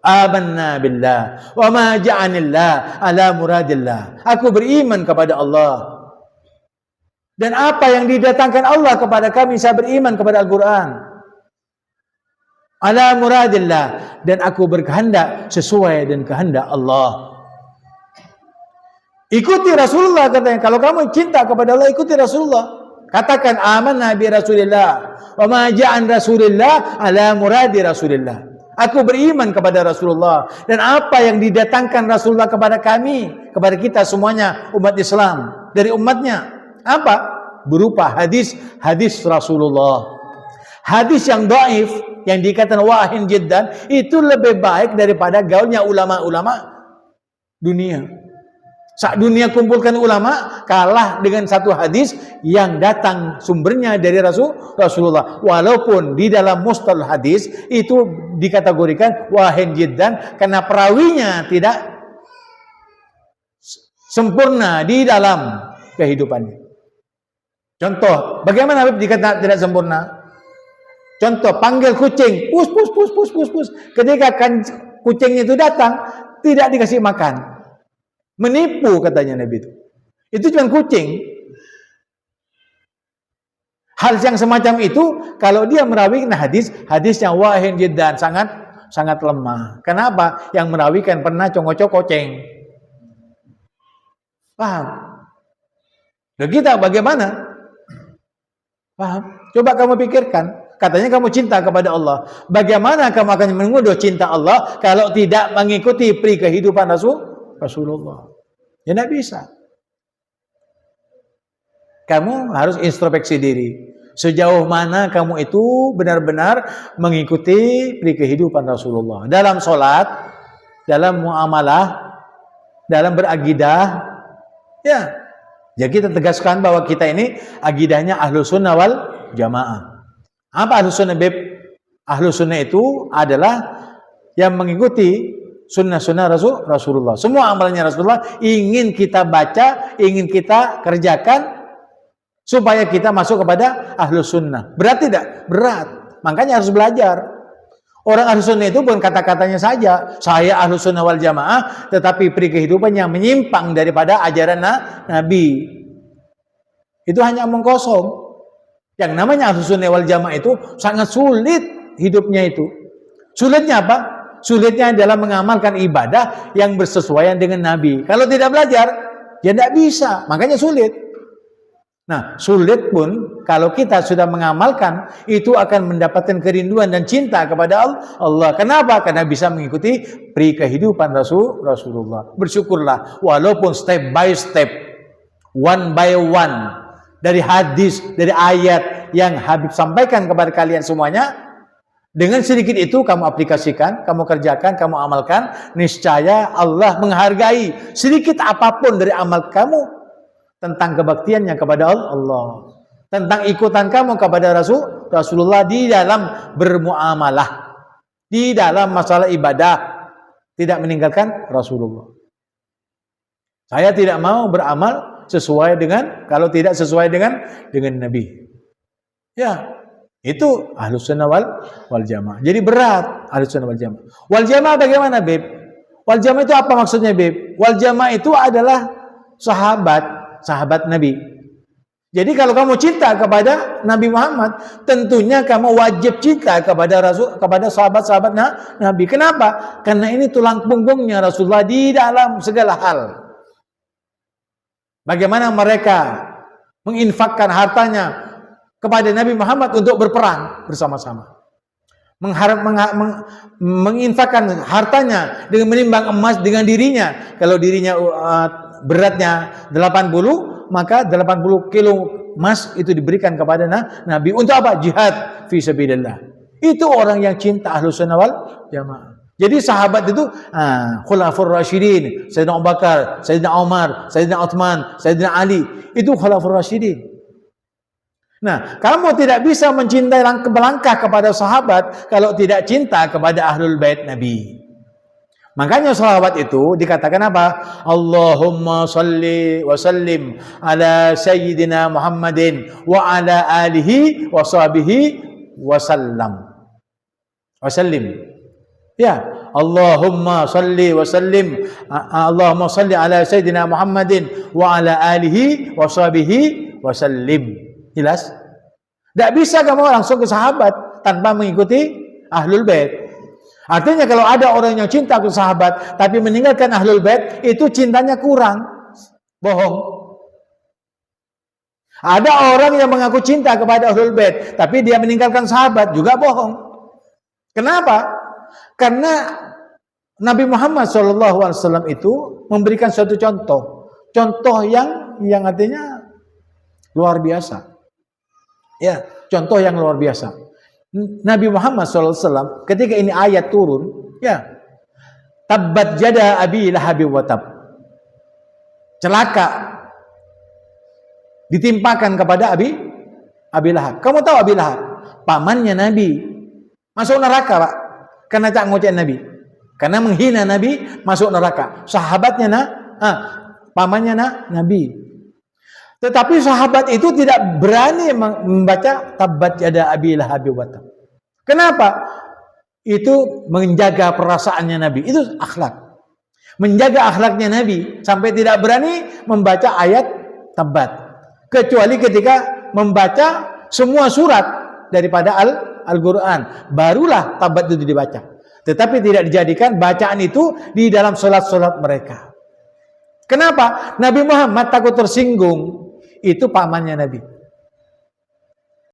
Amanna billah wa ma ja'anillah ala muradillah. Aku beriman kepada Allah. Dan apa yang didatangkan Allah kepada kami, saya beriman kepada Al-Quran. Ala muradillah, dan aku berkehendak sesuai dengan kehendak Allah. Ikuti Rasulullah, katanya. Kalau kamu cinta kepada Allah, ikuti Rasulullah. Katakan amanna bi Rasulillah wa ma ja'an Rasulillah ala muradi Rasulillah. Aku beriman kepada Rasulullah, dan apa yang didatangkan Rasulullah kepada kami, kepada kita semuanya umat Islam dari umatnya, apa? Berupa hadis Rasulullah. Hadis yang dhaif, yang dikatakan wahin jiddan, itu lebih baik daripada gaulnya ulama-ulama dunia. Saat dunia kumpulkan ulama, kalah dengan satu hadis yang datang sumbernya dari Rasulullah. Walaupun di dalam mustalah hadis itu dikategorikan wahin jiddan karena perawinya tidak sempurna di dalam kehidupannya. Contoh, bagaimana Habib dikatakan tidak sempurna? Contoh, panggil kucing, pus. Ketika kucingnya itu datang, tidak dikasih makan. Menipu, katanya Nabi itu. Itu cuma kucing. Hal yang semacam itu, kalau dia merawikan hadis yang wahin jiddan, sangat lemah. Kenapa? Yang merawikan pernah congok-congok koceng. Paham? Dan kita bagaimana? Paham? Coba kamu pikirkan. Katanya kamu cinta kepada Allah. Bagaimana kamu akan menguduh cinta Allah kalau tidak mengikuti pri kehidupan Rasulullah? Ya tidak bisa. Kamu harus introspeksi diri. Sejauh mana kamu itu benar-benar mengikuti pri kehidupan Rasulullah. Dalam sholat, dalam muamalah, dalam berakidah. Ya, jadi kita tegaskan bahwa kita ini akidahnya Ahlus Sunnah wal Jamaah. Apa Ahlus Sunnah, Beb? Ahlus Sunnah itu adalah yang mengikuti sunnah-sunnah Rasulullah. Semua amalannya Rasulullah ingin kita baca, ingin kita kerjakan supaya kita masuk kepada Ahlus Sunnah. Berat tidak? Berat. Makanya harus belajar. Orang Ahlus Sunnah itu bukan kata-katanya saja, saya Ahlus Sunnah wal Jamaah, tetapi pri kehidupannya menyimpang daripada ajaran Nabi. Itu hanya omong kosong. Yang namanya Ahlus Sunnah wal Jamaah itu sangat sulit hidupnya itu. Sulitnya apa? Sulitnya adalah mengamalkan ibadah yang bersesuaian dengan Nabi. Kalau tidak belajar, ya tidak bisa. Makanya sulit. Nah, sulit pun kalau kita sudah mengamalkan, itu akan mendapatkan kerinduan dan cinta kepada Allah. Kenapa? Karena bisa mengikuti pri kehidupan Rasulullah. Bersyukurlah, walaupun step by step, one by one, dari hadis, dari ayat yang Habib sampaikan kepada kalian semuanya, dengan sedikit itu kamu aplikasikan, kamu kerjakan, kamu amalkan, niscaya Allah menghargai sedikit apapun dari amal kamu tentang kebaktiannya kepada Allah, tentang ikutan kamu kepada Rasulullah di dalam bermuamalah, di dalam masalah ibadah, tidak meninggalkan Rasulullah. Saya tidak mau beramal sesuai dengan, kalau tidak sesuai dengan Nabi. Ya, itu Ahlus Sunnah wal Jamaah. Jadi berat Ahlus Sunnah wal Jamaah. Wal Jamaah bagaimana, Beb? Wal Jamaah itu apa maksudnya, Beb? Wal Jamaah itu adalah sahabat Nabi. Jadi kalau kamu cinta kepada Nabi Muhammad, tentunya kamu wajib cinta kepada kepada sahabat-sahabat Nabi. Kenapa? Karena ini tulang punggungnya Rasulullah di dalam segala hal. Bagaimana mereka menginfakkan hartanya kepada Nabi Muhammad untuk berperang bersama-sama. Menginfakkan hartanya dengan menimbang emas dengan dirinya. Kalau dirinya beratnya 80, maka 80 kilo emas itu diberikan kepada Nabi. Untuk apa? Jihad fi sabilillah. Itu orang yang cinta Ahlus Sunnah wal Jamaah. Jadi sahabat itu Khulafur Rasyidin, Sayyidina Abu Bakar, Sayyidina Umar, Sayyidina Uthman, Sayyidina Ali, itu Khulafur Rasyidin. Nah, kamu tidak bisa mencintai melangkah kepada sahabat kalau tidak cinta kepada Ahlul Bait Nabi. Makanya sahabat itu dikatakan apa? Allahumma salli wa sallim ala Sayyidina Muhammadin wa ala alihi wa sahbihi wa sallam. Wa sallim. Ya, Allahumma salli wa sallim, Allahumma salli ala Sayyidina Muhammadin wa ala alihi wa sahbihi wa sallim. Jelas? Tidak bisa kamu langsung ke sahabat tanpa mengikuti Ahlul Bait. Artinya kalau ada orang yang cinta ke sahabat tapi meninggalkan Ahlul Bait, itu cintanya kurang. Bohong. Ada orang yang mengaku cinta kepada Ahlul Bait tapi dia meninggalkan sahabat, juga bohong. Kenapa? Karena Nabi Muhammad SAW itu memberikan suatu contoh yang artinya luar biasa. Ya, contoh yang luar biasa. Nabi Muhammad SAW ketika ini ayat turun, ya, tabbat jada abi lahabi wa tab, celaka ditimpakan kepada Abi Lahab. Kamu tahu Abi Lahab? Pamannya Nabi. Masuk neraka, Pak. Karena tak ngoceh Nabi. Karena menghina Nabi, masuk neraka. Sahabatnya pamannya Nabi. Tetapi sahabat itu tidak berani membaca tabbat yada abi lahabi wa tab. Kenapa? Itu menjaga perasaannya Nabi. Itu akhlak. Menjaga akhlaknya Nabi sampai tidak berani membaca ayat tabbat. Kecuali ketika membaca semua surat daripada Al-Quran, barulah tabbat itu dibaca. Tetapi tidak dijadikan bacaan itu di dalam sholat-sholat mereka. Kenapa? Nabi Muhammad takut tersinggung. Itu pamannya Nabi.